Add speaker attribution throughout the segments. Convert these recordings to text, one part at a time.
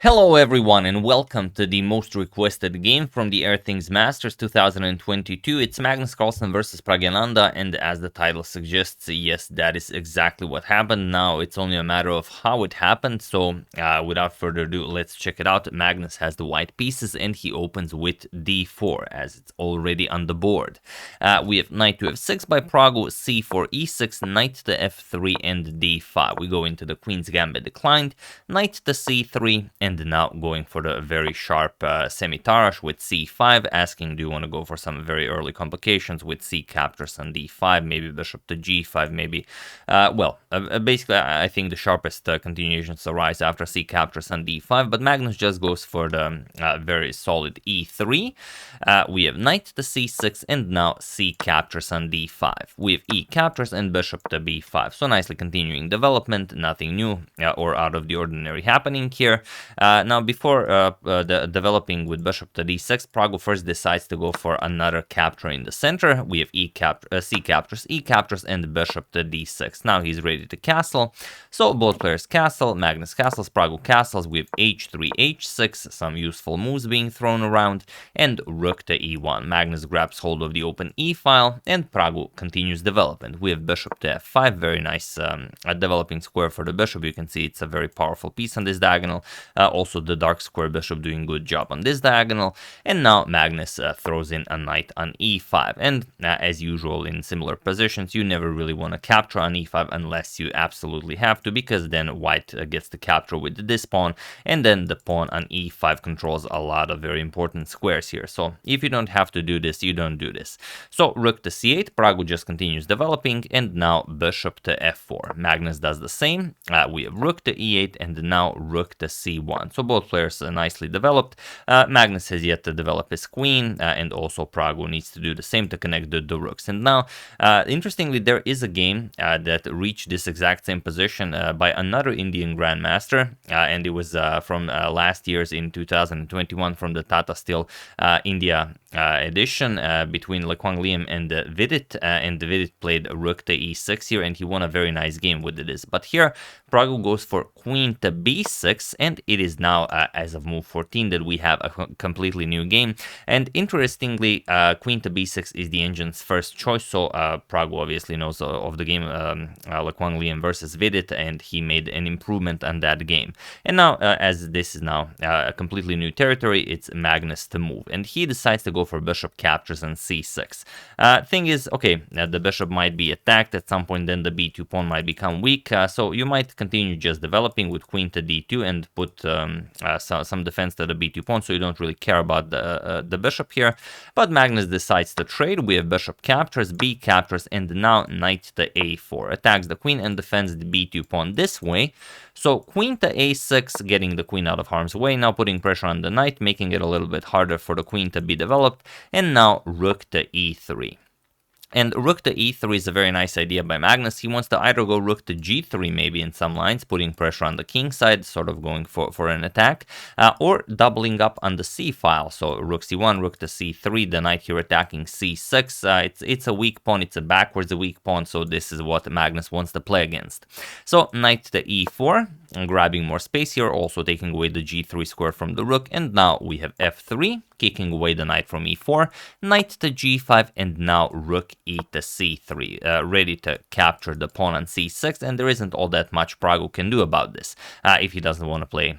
Speaker 1: Hello everyone and welcome to the most requested game from the Airthings Masters 2022. It's Magnus Carlsen versus Praggnanandhaa, and as the title suggests, yes, that is exactly what happened. Now it's only a matter of how it happened, so without further ado, let's check it out. Magnus has the white pieces and he opens with d4 as it's already on the board. We have knight to f6 by Praggu, c4, e6, knight to f3 and d5. We go into the queen's gambit declined, knight to c3, and now going for the very sharp semi-Tarrasch with c5, asking do you want to go for some very early complications with c captures on d5, maybe bishop to g5, maybe, basically I think the sharpest continuations arise after c captures on d5, but Magnus just goes for the very solid e3. We have knight to c6 and now c captures on d5. We have e captures and bishop to b5, so nicely continuing development, nothing new or out of the ordinary happening here. Now, before developing with bishop to d6, Praggu first decides to go for another capture in the center. We have c captures, e captures, and bishop to d6. Now he's ready to castle. So both players castle, Magnus castles, Praggu castles. We have h3, h6, some useful moves being thrown around, and rook to e1. Magnus grabs hold of the open e file, and Praggu continues development. We have bishop to f5, very nice developing square for the bishop. You can see it's a very powerful piece on this diagonal. Also the dark square bishop doing good job on this diagonal, and now Magnus throws in a knight on e5, and as usual in similar positions, you never really want to capture on e5 unless you absolutely have to, because then white gets to capture with this pawn, and then the pawn on e5 controls a lot of very important squares here. So if you don't have to do this, you don't do this. So rook to c8, Praggu just continues developing, and now bishop to f4. Magnus does the same. We have rook to e8 and now rook to c1. So both players nicely developed. Magnus has yet to develop his queen, and also Praggu needs to do the same to connect the rooks. And now, interestingly, there is a game that reached this exact same position by another Indian grandmaster, and it was from last year's in 2021 from the Tata Steel India edition between Lekwang Liam and Vidit, and Vidit played rook to e6 here, and he won a very nice game with this. But here, Praggu goes for queen to b6, and it is now, as of move 14, that we have a completely new game. And interestingly, queen to b6 is the engine's first choice, so Praggu obviously knows of the game Lekwang Liam versus Vidit, and he made an improvement on that game. And now, as this is now a completely new territory, it's Magnus to move, and he decides to go for bishop captures on c6. Thing is, okay, the bishop might be attacked at some point, then the b2 pawn might become weak, so you might continue just developing with queen to d2 and put some defense to the b2 pawn, so you don't really care about the bishop here. But Magnus decides to trade. We have bishop captures, b captures, and now knight to a4. Attacks the queen and defends the b2 pawn this way. So queen to a6, getting the queen out of harm's way, now putting pressure on the knight, making it a little bit harder for the queen to be developed, and now rook to e3. And rook to e3 is a very nice idea by Magnus. He wants to either go rook to g3 maybe in some lines, putting pressure on the king side, sort of going for an attack, or doubling up on the c file. So rook c1, rook to c3, the knight here attacking c6. It's a weak pawn, it's a backwards weak pawn, so this is what Magnus wants to play against. So knight to e4, grabbing more space here, also taking away the g3 square from the rook, and now we have f3, kicking away the knight from e4, knight to g5, and now rook e to c3, ready to capture the pawn on c6, and there isn't all that much Praggu can do about this if he doesn't want to play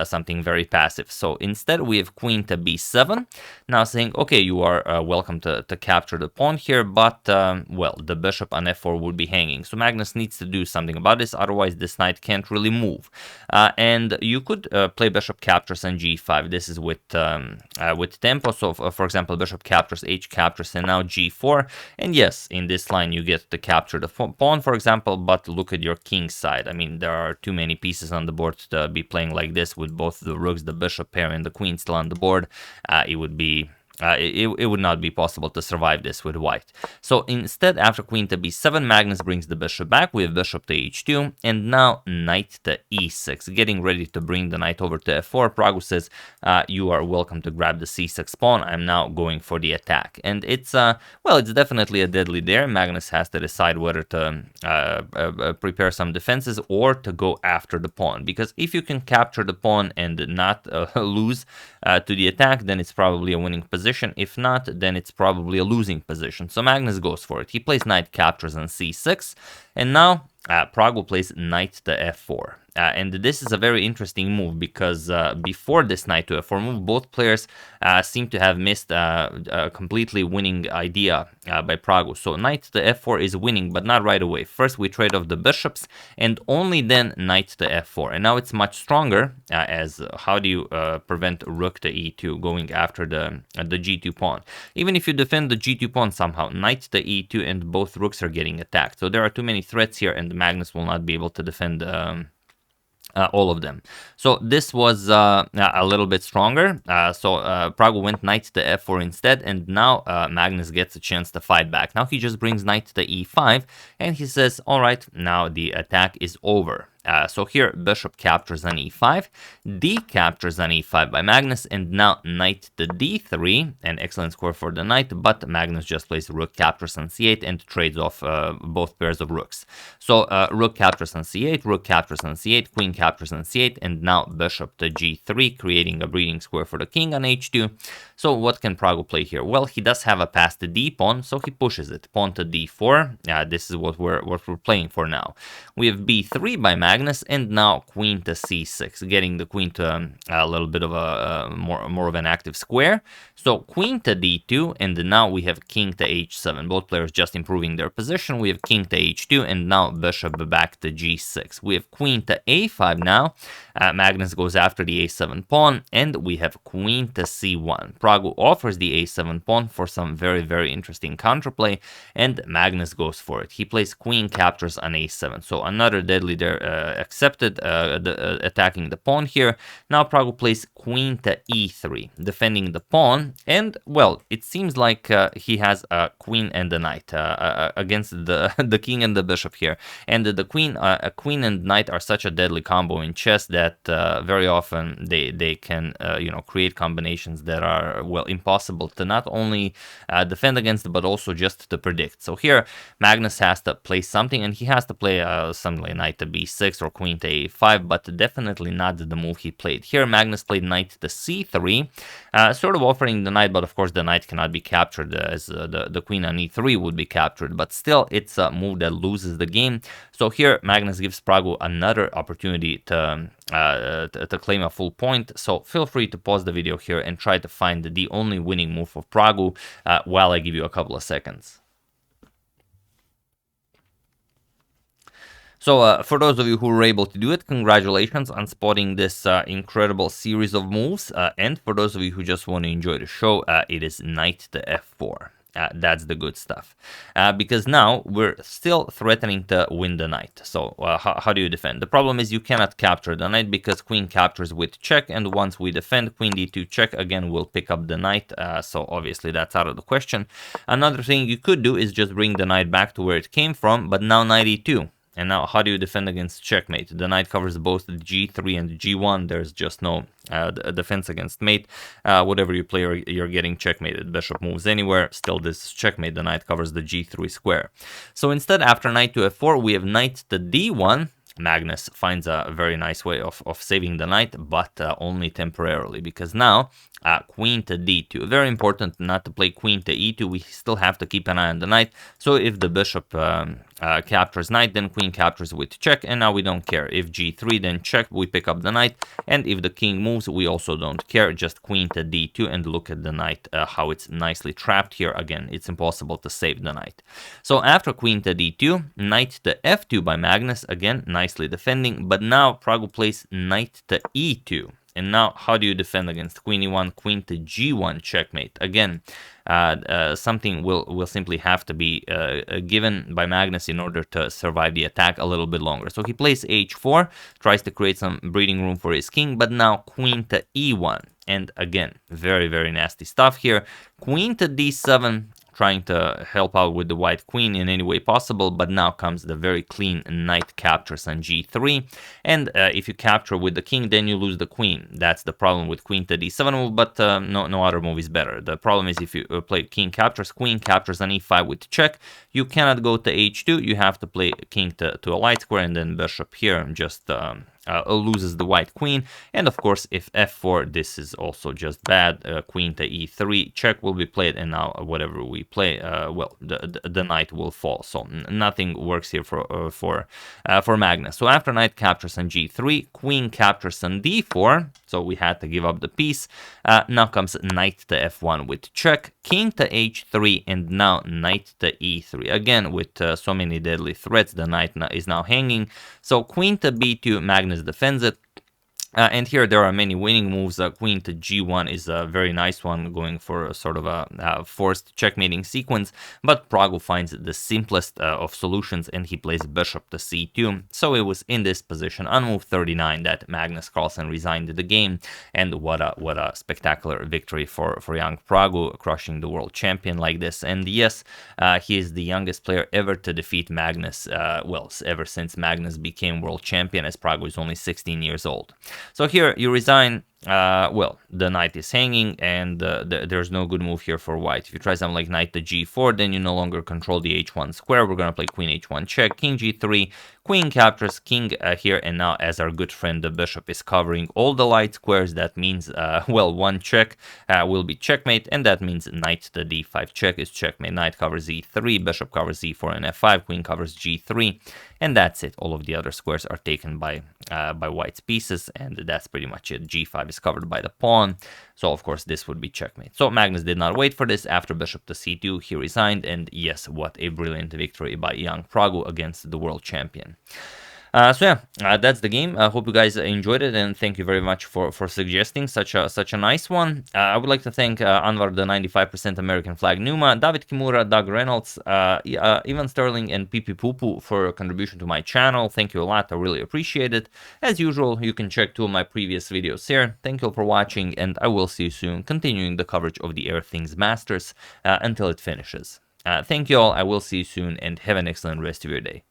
Speaker 1: something very passive. So instead we have queen to b7, now saying, okay, you are welcome to capture the pawn here, but, well, the bishop on f4 would be hanging, so Magnus needs to do something about this, otherwise this knight can't really move. And you could play bishop captures on g5. This is with tempo, so for example, bishop captures, h captures, and now g4, and yes, in this line you get to capture the pawn, for example, but look at your king side. I mean, there are too many pieces on the board to be playing like this with both the rooks, the bishop pair, and the queen still on the board. It would be it would not be possible to survive this with white. So instead, after queen to b7, Magnus brings the bishop back. We have bishop to h2, and now knight to e6, getting ready to bring the knight over to f4. Praggu says, you are welcome to grab the c6 pawn. I'm now going for the attack. And it's, well, it's definitely a deadly dare. Magnus has to decide whether to prepare some defenses or to go after the pawn. Because if you can capture the pawn and not lose to the attack, then it's probably a winning position. If not, then it's probably a losing position. So Magnus goes for it. He plays knight captures on c6, and now Praggu plays knight to f4. And this is a very interesting move because before this knight to f4 move, both players seem to have missed a completely winning idea by Praggu. So knight to f4 is winning, but not right away. First we trade off the bishops, and only then knight to f4. And now it's much stronger, as how do you prevent rook to e2 going after the g2 pawn? Even if you defend the g2 pawn somehow, knight to e2 and both rooks are getting attacked. So there are too many threats here, and Magnus will not be able to defend all of them. So this was a little bit stronger. Praggu went knight to f4 instead, and now Magnus gets a chance to fight back. Now he just brings knight to e5, and he says, all right, now the attack is over. So here bishop captures on e5, d captures on e5 by Magnus, and now knight to d3, an excellent score for the knight, but Magnus just plays rook captures on c8 and trades off both pairs of rooks. So rook captures on c8, rook captures on c8, queen captures on c8, and now bishop to g3, creating a breeding square for the king on h2. So what can Praggu play here? Well, he does have a pass to d pawn, so he pushes it. Pawn to d4. This is what we're playing for now. We have b3 by Magnus, and now queen to c6, getting the queen to a little bit of a more of an active square. So queen to d2, and now we have king to h7. Both players just improving their position. We have king to h2, and now bishop back to g6. We have queen to a5 now. Magnus goes after the a7 pawn, and we have queen to c1. Praggu offers the a7 pawn for some very, very interesting counterplay, and Magnus goes for it. He plays queen captures on a7. So another deadly there accepted, attacking the pawn here. Now Praggu plays queen to e3, defending the pawn, and well, it seems like he has a queen and a knight against the king and the bishop here. And the queen and knight are such a deadly combo in chess that very often they can create combinations that are, well, impossible to not only defend against but also just to predict. So here Magnus has to play something, and he has to play something like knight to b6 or queen to a5, but definitely not the move he played. Here Magnus played knight to c3, sort of offering the knight, but of course the knight cannot be captured as the queen on e3 would be captured, but still it's a move that loses the game. So here Magnus gives Praggu another opportunity to claim a full point. So feel free to pause the video here and try to find the only winning move of Praggu while I give you a couple of seconds. So for those of you who were able to do it, congratulations on spotting this incredible series of moves. And for those of you who just want to enjoy the show, it is knight to f4. That's the good stuff. Because now we're still threatening to win the knight. So how do you defend? The problem is you cannot capture the knight because queen captures with check, and once we defend, queen d2 check, again we'll pick up the knight. So obviously that's out of the question. Another thing you could do is just bring the knight back to where it came from, but now knight e2. And now, how do you defend against checkmate? The knight covers both the g3 and g1. There's just no defense against mate. Whatever you play, you're getting checkmated. Bishop moves anywhere, still this is checkmate. The knight covers the g3 square. So instead, after knight to f4, we have knight to d1. Magnus finds a very nice way of saving the knight, but only temporarily, because now queen to d2. Very important not to play queen to e2. We still have to keep an eye on the knight. So if the bishop captures knight, then queen captures with check, and now we don't care. If g3, then check, we pick up the knight, and if the king moves, we also don't care. Just queen to d2, and look at the knight, how it's nicely trapped here. Again, it's impossible to save the knight. So after queen to d2, knight to f2 by Magnus, again nicely defending, but now Praggu plays knight to e2. And now, how do you defend against queen e1, queen to g1 checkmate? Again, something will simply have to be given by Magnus in order to survive the attack a little bit longer. So he plays h4, tries to create some breathing room for his king, but now queen to e1. And again, very, very nasty stuff here. Queen to d7, trying to help out with the white queen in any way possible, but now comes the very clean knight captures on g3, and if you capture with the king, then you lose the queen. That's the problem with queen to d7 move, but no other move is better. The problem is if you play king captures, queen captures on e5 with check, you cannot go to h2, you have to play king to a light square, and then bishop here just loses the white queen. And of course, if f4, this is also just bad. Queen to e3, check will be played, and now whatever we play, well, the knight will fall. So nothing works here for Magnus. So after knight captures on g3, queen captures on d4, so we had to give up the piece. Now comes knight to f1 with check, king to h3, and now knight to e3. Again, with so many deadly threats, the knight is now hanging. So queen to b2, Magnus defends it. And here there are many winning moves. Queen to g1 is a very nice one, going for a sort of a forced checkmating sequence, but Praggu finds the simplest of solutions, and he plays bishop to c2. So it was in this position on move 39 that Magnus Carlsen resigned the game, and what a spectacular victory for young Praggu, crushing the world champion like this. And yes, he is the youngest player ever to defeat Magnus, well, ever since Magnus became world champion, as Praggu is only 16 years old. So here you resign. Well, the knight is hanging, and there's no good move here for white. If you try something like knight to g4, then you no longer control the h1 square. We're gonna play queen h1 check, king g3, queen captures, king here, and now as our good friend the bishop is covering all the light squares, that means well, one check will be checkmate, and that means knight to d5 check is checkmate. Knight covers e3, bishop covers e4 and f5, queen covers g3, and that's it. All of the other squares are taken by white's pieces, and that's pretty much it. g5 is covered by the pawn, so of course this would be checkmate. So Magnus did not wait for this. After bishop to c2, he resigned, and yes, what a brilliant victory by young Praggu against the world champion. So yeah, that's the game. I hope you guys enjoyed it, and thank you very much for suggesting such a nice one. I would like to thank Anwar the 95% American flag Numa, David Kimura, Doug Reynolds, Ivan Sterling, and Pipi Pupu for a contribution to my channel. Thank you a lot. I really appreciate it. As usual, you can check 2 of my previous videos here. Thank you all for watching, and I will see you soon, continuing the coverage of the Airthings Masters until it finishes. Thank you all. I will see you soon, and have an excellent rest of your day.